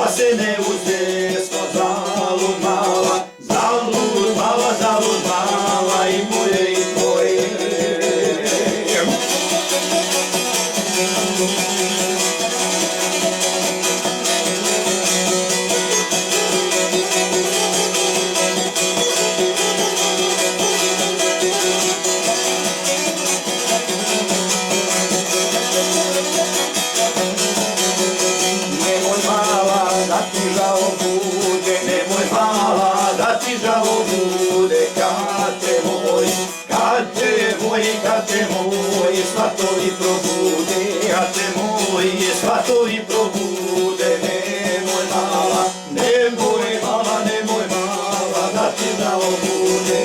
pa se ne uzesno zalud mala, zalud mala i moje i tvoje. Nemoj mala da ti žao bude, nemoj mala da ti žao bude, kad te moj, svatovi probude, kad te moji svatovi probude, nemoj mala da ti žao bude.